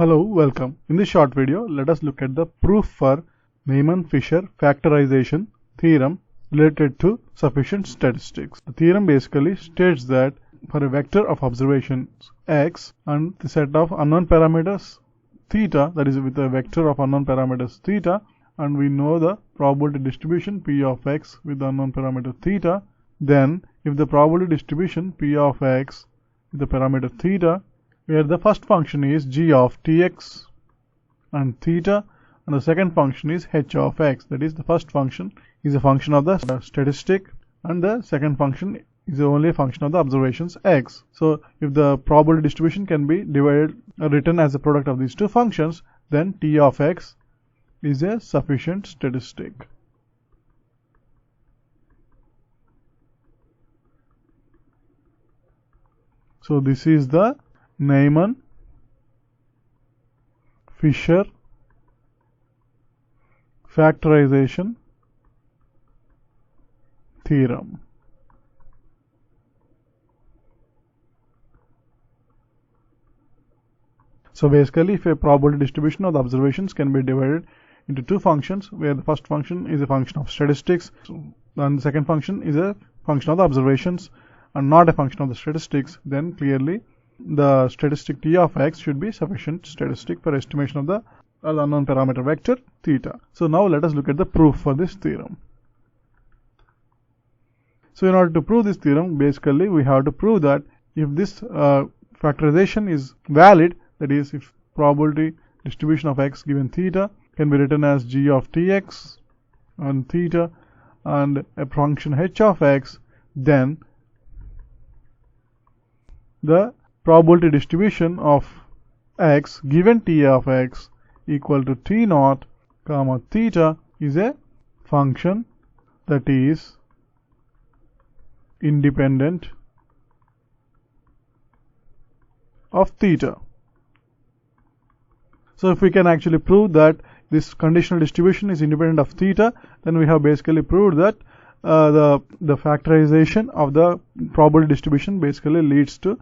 Hello, welcome. In this short video, let us look at the proof for Neyman-Fisher factorization theorem related to sufficient statistics. The theorem basically states that for a vector of observations x and the set of unknown parameters theta, that is with a vector of unknown parameters theta, and we know the probability distribution p of x with the unknown parameter theta, then if the probability distribution p of x with the parameter theta, where the first function is g of tx and theta, and the second function is h of x, that is the first function is a function of the statistic and the second function is only a function of the observations x. So if the probability distribution can be divided or written as a product of these two functions, then t of x is a sufficient statistic. So this is the Neyman-Fisher factorization theorem. So basically, if a probability distribution of the observations can be divided into two functions, where the first function is a function of statistics and the second function is a function of the observations and not a function of the statistics, then clearly the statistic t of x should be sufficient statistic for estimation of the unknown parameter vector theta. So now let us look at the proof for this theorem. So in order to prove this theorem, basically we have to prove that if this factorization is valid, that is if probability distribution of x given theta can be written as g of tx and theta and a function h of x, then the probability distribution of x given t of x equal to t naught comma theta is a function that is independent of theta. So if we can actually prove that this conditional distribution is independent of theta, then we have basically proved that the factorization of the probability distribution basically leads to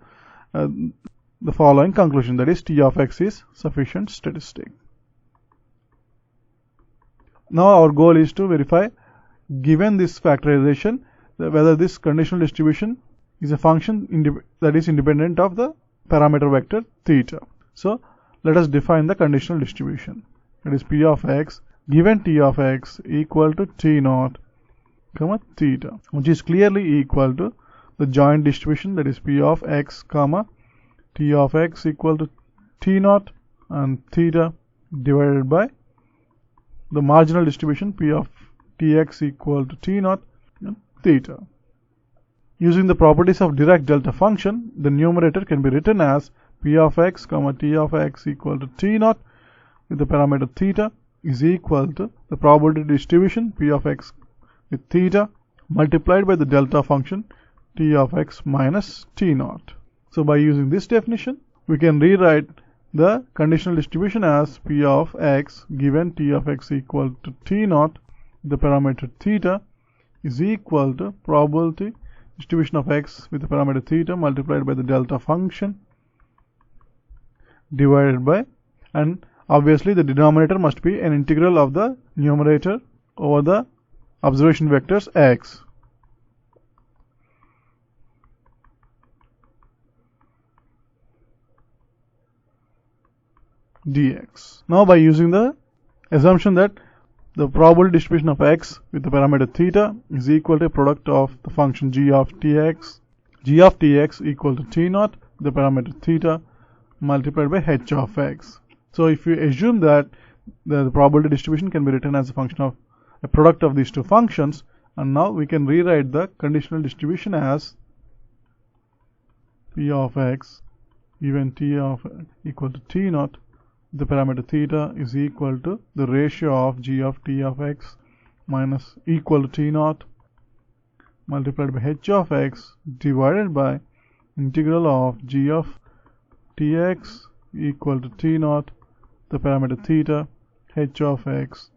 the following conclusion, that is t of x is sufficient statistic. Now our goal is to verify, given this factorization, whether this conditional distribution is a function that is independent of the parameter vector theta. So let us define the conditional distribution, that is p of x given t of x equal to t naught comma theta, which is clearly equal to the joint distribution, that is p of x comma t of x equal to t naught and theta divided by the marginal distribution p of tx equal to t naught and theta. Using the properties of Dirac delta function, the numerator can be written as p of x comma t of x equal to t naught with the parameter theta is equal to the probability distribution p of x with theta multiplied by the delta function t of x minus t naught. So by using this definition, we can rewrite the conditional distribution as p of x given t of x equal to t naught, the parameter theta is equal to probability distribution of x with the parameter theta multiplied by the delta function divided by, and obviously the denominator must be an integral of the numerator over the observation vectors x. dx. Now by using the assumption that the probability distribution of x with the parameter theta is equal to a product of the function g of tx equal to t naught, the parameter theta multiplied by h of x. So if you assume that the probability distribution can be written as a function of a product of these two functions, and now we can rewrite the conditional distribution as p of x given t of equal to t naught, the parameter theta is equal to the ratio of g of t of x minus equal to t naught multiplied by h of x divided by integral of g of tx equal to t naught, the parameter theta h of x.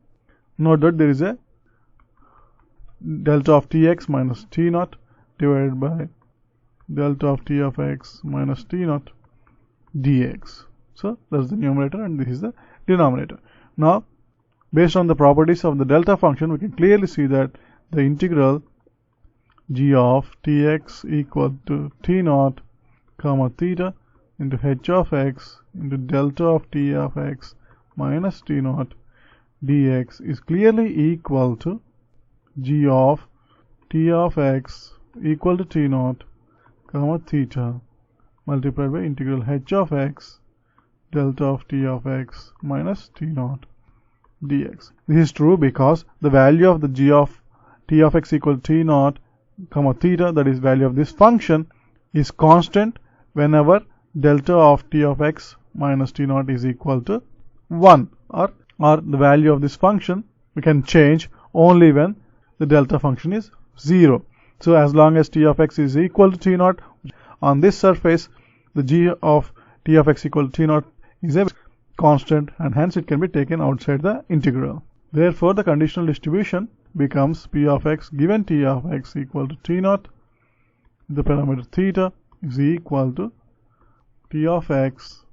Note that there is a delta of tx minus t naught divided by delta of t of x minus t naught dx. So that's the numerator and this is the denominator. Now, based on the properties of the delta function, we can clearly see that the integral g of tx equal to t naught comma theta into h of x into delta of t of x minus t naught dx is clearly equal to g of t of x equal to t naught comma theta multiplied by integral h of x delta of t of x minus t naught dx. This is true because the value of the g of t of x equal to t naught comma theta, that is value of this function, is constant whenever delta of t of x minus t naught is equal to 1, or the value of this function we can change only when the delta function is 0. So as long as t of x is equal to t naught, on this surface the g of t of x equal to t naught is a constant and hence it can be taken outside the integral. Therefore the conditional distribution becomes p of x given t of x equal to t naught, the parameter theta is equal to t of x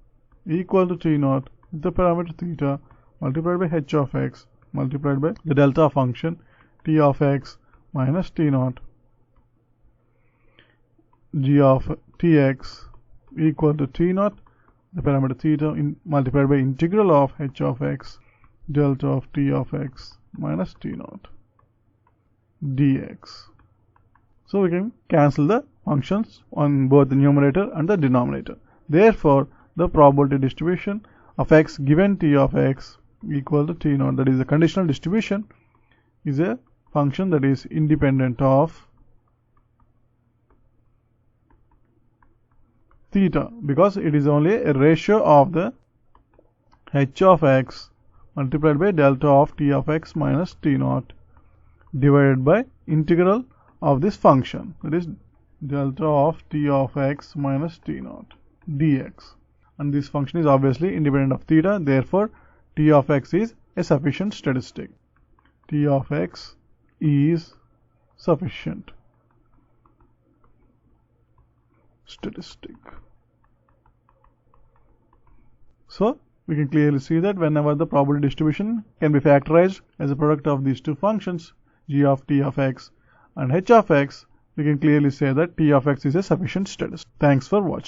equal to t naught, the parameter theta multiplied by h of x multiplied by the delta function t of x minus t naught, g of tx equal to t naught, the parameter theta multiplied by integral of h of x delta of t of x minus t naught dx. So we can cancel the functions on both the numerator and the denominator. Therefore, the probability distribution of x given t of x equal to t naught, that is the conditional distribution, is a function that is independent of theta because it is only a ratio of the h of x multiplied by delta of t of x minus t naught divided by integral of this function, that is delta of t of x minus t naught dx. And this function is obviously independent of theta, therefore t of x is a sufficient statistic. T of x is sufficient statistic. So we can clearly see that whenever the probability distribution can be factorized as a product of these two functions, g of t of x and h of x, we can clearly say that t of x is a sufficient statistic. Thanks for watching.